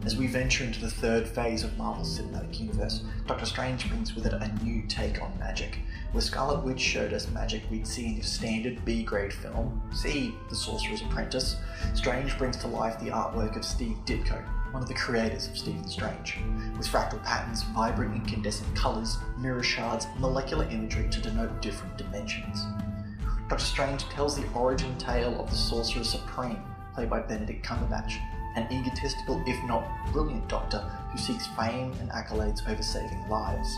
As we venture into the third phase of Marvel's cinematic universe, Doctor Strange brings with it a new take on magic. Where Scarlet Witch showed us magic we'd see in your standard B-grade film, see The Sorcerer's Apprentice, Strange brings to life the artwork of Steve Ditko, one of the creators of Stephen Strange, with fractal patterns, vibrant incandescent colours, mirror shards, molecular imagery to denote different dimensions. Doctor Strange tells the origin tale of the Sorcerer Supreme, played by Benedict Cumberbatch, an egotistical, if not brilliant doctor who seeks fame and accolades over saving lives.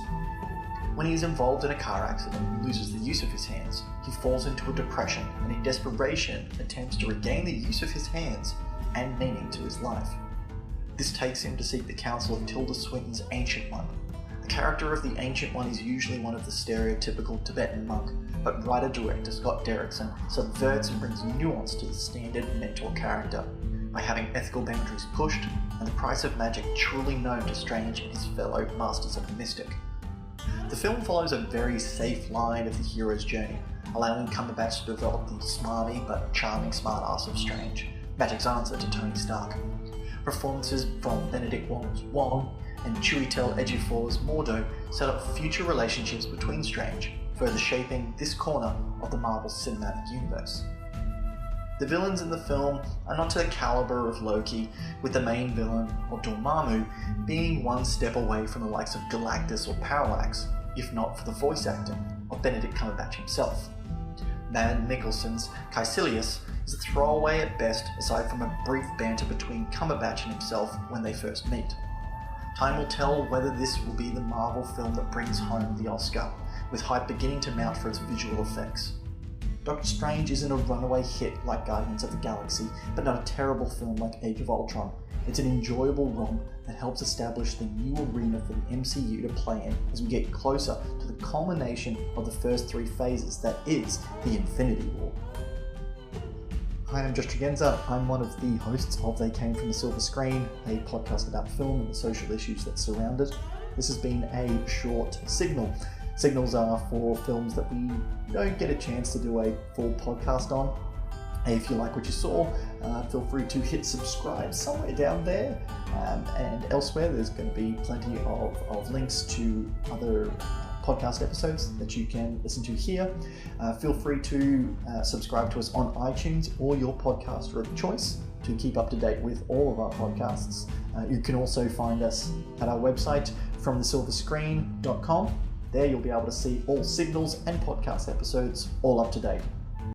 When he is involved in a car accident and loses the use of his hands, he falls into a depression and in desperation attempts to regain the use of his hands and meaning to his life. This takes him to seek the counsel of Tilda Swinton's Ancient One. The character of the Ancient One is usually one of the stereotypical Tibetan monk, but writer-director Scott Derrickson subverts and brings nuance to the standard mentor character by having ethical boundaries pushed and the price of magic truly known to Strange and his fellow Masters of the Mystic. The film follows a very safe line of the hero's journey, allowing Cumberbatch to develop the smarmy but charming smartass of Strange, magic's answer to Tony Stark. Performances from Benedict Wong's Wong and Chiwetel Ejiofor's Mordo set up future relationships between Strange, further shaping this corner of the Marvel Cinematic Universe. The villains in the film are not to the caliber of Loki, with the main villain, or Dormammu, being one step away from the likes of Galactus or Parallax, if not for the voice acting of Benedict Cumberbatch himself. Mads Mikkelsen's Caecilius is a throwaway at best, aside from a brief banter between Cumberbatch and himself when they first meet. Time will tell whether this will be the Marvel film that brings home the Oscar, with hype beginning to mount for its visual effects. Doctor Strange isn't a runaway hit like Guardians of the Galaxy, but not a terrible film like Age of Ultron. It's an enjoyable romp that helps establish the new arena for the MCU to play in as we get closer to the culmination of the first three phases that is the Infinity War. Hi, I'm Josh Tregenza. I'm one of the hosts of They Came From the Silver Screen, a podcast about film and the social issues that surround it. This has been a short signal. Signals are for films that we don't get a chance to do a full podcast on. If you like what you saw, feel free to hit subscribe somewhere down there. And elsewhere, there's going to be plenty of links to other podcast episodes that you can listen to here. Feel free to subscribe to us on iTunes or your podcaster of choice to keep up to date with all of our podcasts. You can also find us at our website, fromthesilverscreen.com. There you'll be able to see all signals and podcast episodes all up to date.